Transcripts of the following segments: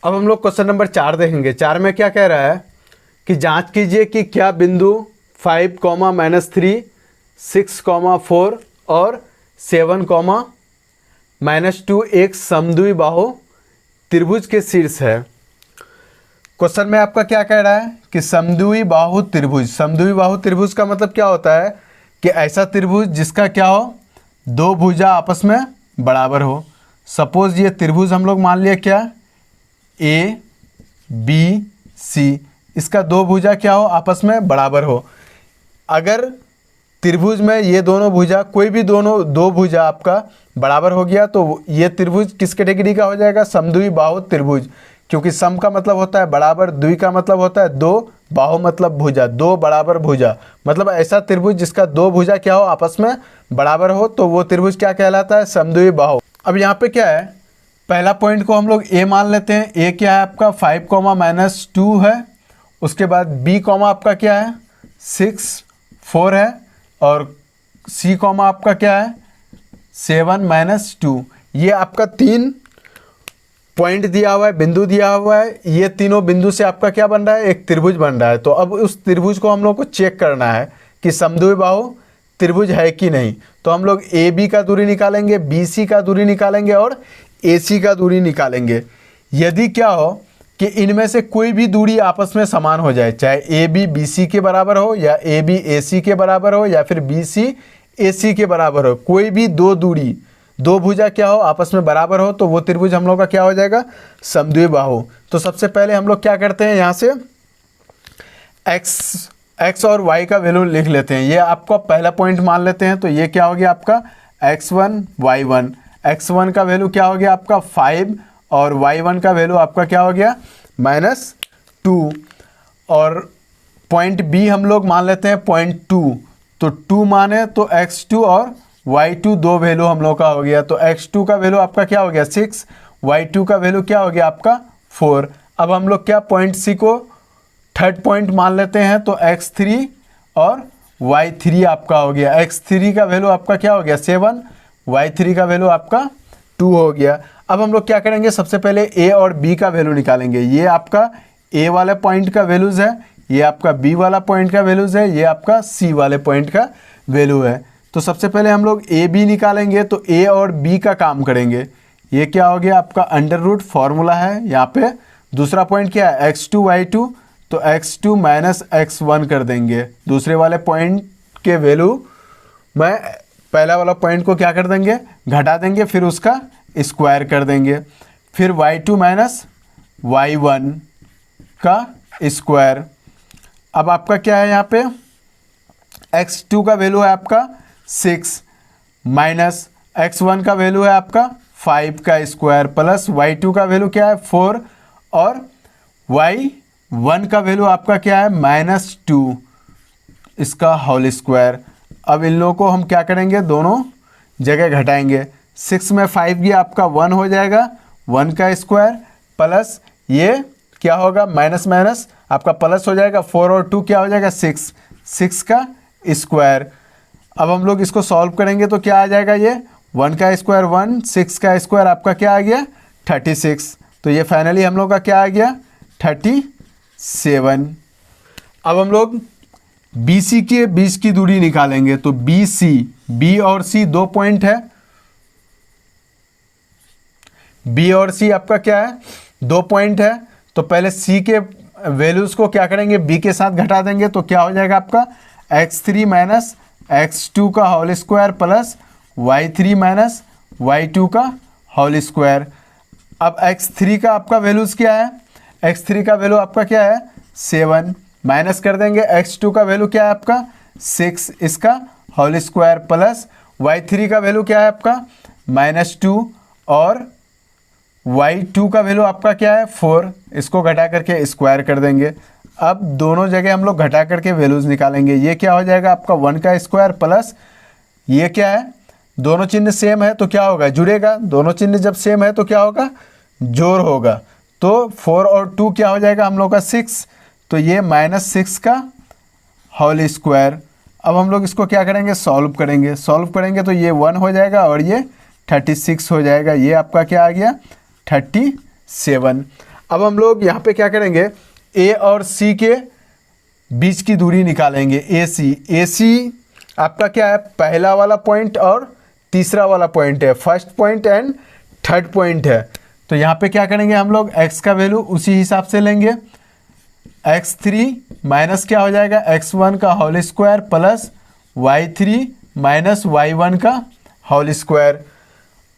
अब हम लोग क्वेश्चन नंबर 4 देखेंगे। 4 में क्या कह रहा है कि जांच कीजिए कि क्या बिंदु 5, -3, 6, 4 और 7, -2 एक समद्विबाहु त्रिभुज के शीर्ष है। क्वेश्चन में आपका क्या कह रहा है कि समद्विबाहु त्रिभुज। समद्विबाहु त्रिभुज का मतलब क्या होता है कि ऐसा त्रिभुज जिसका क्या हो, दो भुजा आपस में बराबर हो। सपोज ये त्रिभुज हम लोग मान लिया क्या, ए बी सी, इसका दो भुजा क्या हो, आपस में बराबर हो। अगर त्रिभुज में ये दोनों भुजा, कोई भी दो भुजा आपका बराबर हो गया तो ये त्रिभुज किस कैटेगरी का हो जाएगा, समद्विबाहु त्रिभुज। क्योंकि सम का मतलब होता है बराबर, द्वि का मतलब होता है दो, बाहु मतलब भुजा, दो बराबर भुजा। मतलब ऐसा त्रिभुज जिसका दो भुजा क्या हो, आपस में बराबर हो, तो वो त्रिभुज क्या कहलाता है, समद्विबाहु। अब यहाँ पे क्या है, पहला पॉइंट को हम लोग ए मान लेते हैं। ए क्या है आपका 5, -2 है। उसके बाद बी आपका क्या है 6, 4 है। और सी आपका क्या है 7, -2। ये आपका 3 पॉइंट दिया हुआ है, बिंदु दिया हुआ है। ये तीनों बिंदु से आपका क्या बन रहा है, एक त्रिभुज बन रहा है। तो अब उस त्रिभुज को हम लोग को चेक करना है कि समद्विबाहु त्रिभुज है कि नहीं। तो हम लोग ए बी का दूरी निकालेंगे, बी सी का दूरी निकालेंगे और ए सी का दूरी निकालेंगे। यदि क्या हो कि इनमें से कोई भी दूरी आपस में समान हो जाए, चाहे ए बी बी सी के बराबर हो या ए बी ए सी के बराबर हो या फिर बी सी ए सी के बराबर हो, कोई भी दो दूरी, दो भुजा क्या हो, आपस में बराबर हो, तो वो त्रिभुज हम लोग का क्या हो जाएगा, समद्विबाहु। तो सबसे पहले हम लोग क्या करते हैं, यहाँ से x और y का वैल्यू लिख लेते हैं। ये आपका पहला पॉइंट मान लेते हैं। तो ये क्या हो गया आपका x1 y1। x1 का वैल्यू क्या हो गया आपका 5 और y1 का वैल्यू आपका क्या हो गया -2। और पॉइंट b हम लोग मान लेते हैं 0.2। तो 2 माने तो x2 और y2 दो वैल्यू हम लोग का हो गया। तो x2 का वैल्यू आपका क्या हो गया 6, y2 का वैल्यू क्या हो गया आपका 4। अब हम लोग क्या पॉइंट c को थर्ड पॉइंट मान लेते हैं। तो x3 और y3 आपका हो गया। x3 का वैल्यू आपका क्या हो गया 7, y3 का वैल्यू आपका 2 हो गया। अब हम लोग क्या करेंगे, सबसे पहले a और b का वैल्यू निकालेंगे। ये आपका a वाले पॉइंट का वैल्यूज़ है, ये आपका b वाला पॉइंट का वैल्यूज़ है, ये आपका c वाले पॉइंट का वैल्यू है। तो सबसे पहले हम लोग a b निकालेंगे। तो a और b का काम करेंगे। ये क्या हो गया आपका अंडर रूट फॉर्मूला है यहाँ पे। दूसरा पॉइंट क्या है x2 y2, तो x2 -x1 कर देंगे। दूसरे वाले पॉइंट के वैल्यू में पहला वाला पॉइंट को क्या कर देंगे, घटा देंगे, फिर उसका स्क्वायर कर देंगे। फिर y2 -y1 का स्क्वायर। अब आपका क्या है यहाँ पे x2 का वैल्यू है आपका 6 माइनस x1 का वैल्यू है आपका 5 का स्क्वायर प्लस y2 का वैल्यू क्या है 4 और y1 का वैल्यू आपका क्या है -2 इसका होल स्क्वायर। अब इन लोगों को हम क्या करेंगे, दोनों जगह घटाएंगे। 6 में 5 गया आपका 1 हो जाएगा, 1 का स्क्वायर प्लस ये क्या होगा माइनस माइनस आपका प्लस हो जाएगा, 4 और 2 क्या हो जाएगा 6, 6 का स्क्वायर। अब हम लोग इसको सॉल्व करेंगे तो क्या आ जाएगा, ये 1 का स्क्वायर 1, 6 का स्क्वायर आपका क्या आ गया 36। तो ये फाइनली हम लोग का क्या आ गया 37। अब हम लोग BC के बीच की दूरी निकालेंगे। तो BC, B और C दो पॉइंट है, B और C आपका क्या है दो पॉइंट है। तो पहले C के वैल्यूज़ को क्या करेंगे, B के साथ घटा देंगे। तो क्या हो जाएगा आपका x3 माइनस x2 का whole square plus y3 minus y2 का होल स्क्वायर। अब x3 का आपका वैल्यूज़ क्या है, x3 का वैल्यू आपका क्या है 7 माइनस कर देंगे, x2 का वैल्यू क्या है आपका 6 इसका होल स्क्वायर प्लस y3 का वैल्यू क्या है आपका -2 और y2 का वैल्यू आपका क्या है 4, इसको घटा करके स्क्वायर कर देंगे। अब दोनों जगह हम लोग घटा करके वैल्यूज़ निकालेंगे। ये क्या हो जाएगा आपका 1 का स्क्वायर प्लस ये क्या है, दोनों चिन्ह सेम है तो क्या होगा जुड़ेगा, दोनों चिन्ह जब सेम है तो क्या होगा जोड़ होगा। तो 4 और 2 क्या हो जाएगा हम लोग का 6, तो ये -6 का होल स्क्वायर। अब हम लोग इसको क्या करेंगे सॉल्व करेंगे तो ये 1 हो जाएगा और ये 36 हो जाएगा। ये आपका क्या आ गया 37। अब हम लोग यहाँ पे क्या करेंगे, ए और सी के बीच की दूरी निकालेंगे। ए सी आपका क्या है, पहला वाला पॉइंट और तीसरा वाला पॉइंट है, first point and third point है। तो यहाँ पे क्या करेंगे हम लोग, x का वैल्यू उसी हिसाब से लेंगे, x3 माइनस क्या हो जाएगा, x1 का whole square plus y3 minus y1 का होल स्क्वायर।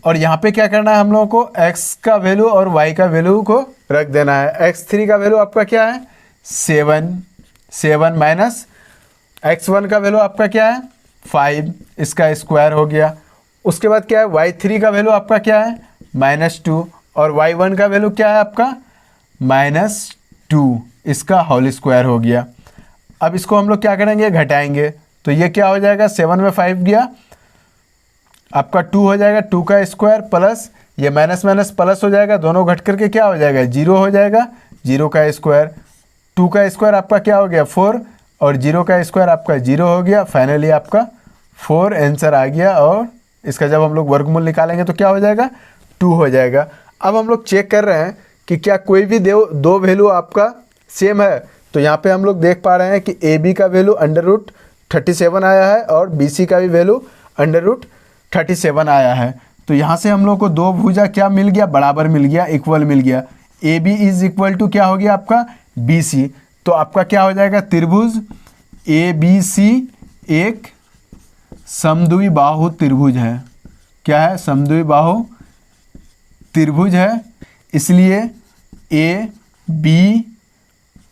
और यहाँ पे क्या करना है हम लोगों को, x का वैल्यू और y का वैल्यू को रख देना है। x3 का वैल्यू आपका क्या है, 7 माइनस x1 का वैल्यू आपका क्या है, 5, इसका स्क्वायर हो गया। उसके बाद क्या है, y3 का वैल्यू आपका क्या है, -2, और y1 का वैल्यू क्या है आपका, -2, इसका होल स्क्वायर हो गया। अब इसको हम लोग क्या करेंगे, घटाएंगे। तो ये क्या हो जाएगा, 7 में 5 गया, आपका 2 हो जाएगा, 2 का स्क्वायर प्लस ये माइनस माइनस प्लस हो जाएगा, दोनों घट करके क्या हो जाएगा, 0 हो जाएगा, 0 का स्क्वायर, 2 का स्क्वायर आपका क्या हो गया, 4, और 0 का स्क्वायर आपका 0 हो गया। फाइनली आपका 4 आंसर आ गया, और इसका जब हम लोग वर्गमूल निकालेंगे तो क्या हो जाएगा, 2 हो जाएगा। अब हम लोग चेक कर रहे हैं कि क्या कोई भी दो वैल्यू आपका सेम है। तो यहाँ पे हम लोग देख पा रहे हैं कि ए बी का वैल्यू √37 आया है और बी सी का भी वैल्यू √37 आया है। तो यहाँ से हम लोग को दो भुजा क्या मिल गया, बराबर मिल गया, इक्वल मिल गया। A B is equal to क्या हो गया आपका, बी सी। तो आपका क्या हो जाएगा, त्रिभुज ए बी सी एक समद्विबाहु त्रिभुज है। क्या है, समद्विबाहु त्रिभुज है। इसलिए ए बी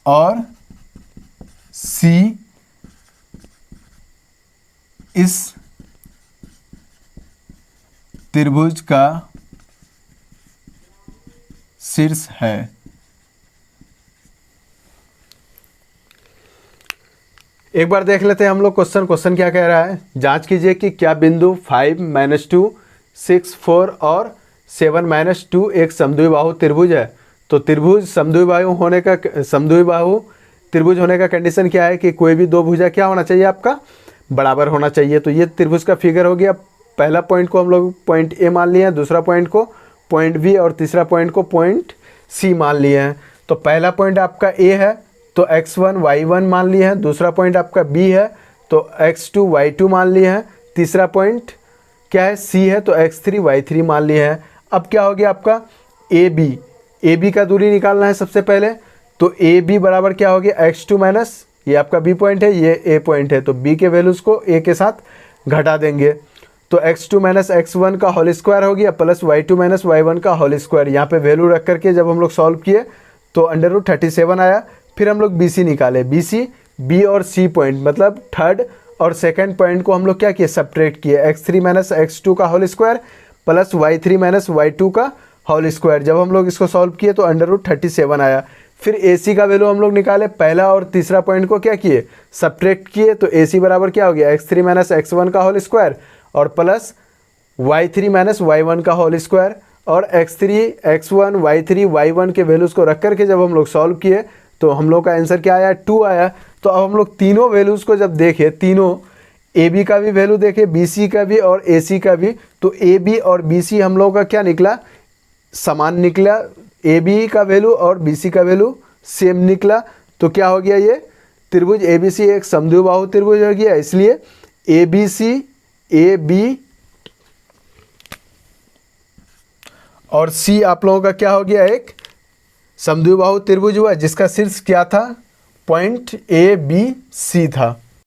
और सी इस त्रिभुज का शीर्ष है। एक बार देख लेते हैं हम लोग क्वेश्चन क्या कह रहा है। जांच कीजिए कि क्या बिंदु 5, -2, 6, 4 और 7, -2 एक समद्विबाहु त्रिभुज है। तो त्रिभुज समद्विबाहु त्रिभुज होने का कंडीशन क्या है कि कोई भी दो भुजा क्या होना चाहिए आपका, बराबर होना चाहिए। तो ये त्रिभुज का फिगर हो गया। पहला पॉइंट को हम लोग पॉइंट ए मान लिए हैं, दूसरा पॉइंट को पॉइंट बी और तीसरा पॉइंट को पॉइंट सी मान लिए हैं। तो पहला पॉइंट आपका ए है तो x1 y1 मान लिए हैं, दूसरा पॉइंट आपका बी है तो x2 y2 मान लिए हैं, तीसरा पॉइंट क्या है, सी है तो x3 y3 मान लिए हैं। अब क्या हो गया आपका, ए बी का दूरी निकालना है सबसे पहले। तो ए बी बराबर क्या हो गया, x2 माइनस ये आपका बी पॉइंट है, ये ए पॉइंट है, तो बी के वैल्यूज़ को ए के साथ घटा देंगे। तो x2 माइनस x1 का होल स्क्वायर हो गया प्लस y2 माइनस y1 का होल स्क्वायर। यहाँ पे वैल्यू रख करके जब हम लोग सॉल्व किए तो √37 आया। फिर हम लोग BC निकाले, BC बी और सी पॉइंट मतलब थर्ड और सेकंड पॉइंट को हम लोग क्या किए, सब्ट्रैक्ट किए। x3 माइनस x2 का whole square plus y3 minus y2 का होल स्क्वायर। जब हम लोग इसको सॉल्व किए तो √37 आया। फिर AC का वैल्यू हम लोग निकाले, पहला और तीसरा पॉइंट को क्या किए, सब्ट्रैक्ट किए। तो AC बराबर क्या हो गया, x3 माइनस x1 का होल स्क्वायर और प्लस y3 माइनस y1 का होल स्क्वायर। और x3 x1 y3 y1 के वैल्यूज़ को रख करके जब हम लोग सॉल्व किए तो हम लोग का आंसर क्या आया, 2 आया। तो अब हम लोग तीनों वैल्यूज़ को जब देखें, तीनों AB का भी वैल्यू देखें, BC का भी और AC का भी, तो AB और BC हम लोगों का क्या निकला, समान निकला। AB का वैल्यू और BC का वैल्यू सेम निकला। तो क्या हो गया, ये त्रिभुज ABC एक समद्विबाहु त्रिभुज हो गया। इसलिए ABC AB और C आप लोगों का क्या हो गया, एक समद्विबाहु त्रिभुज हुआ जिसका शीर्ष क्या था, पॉइंट ABC था।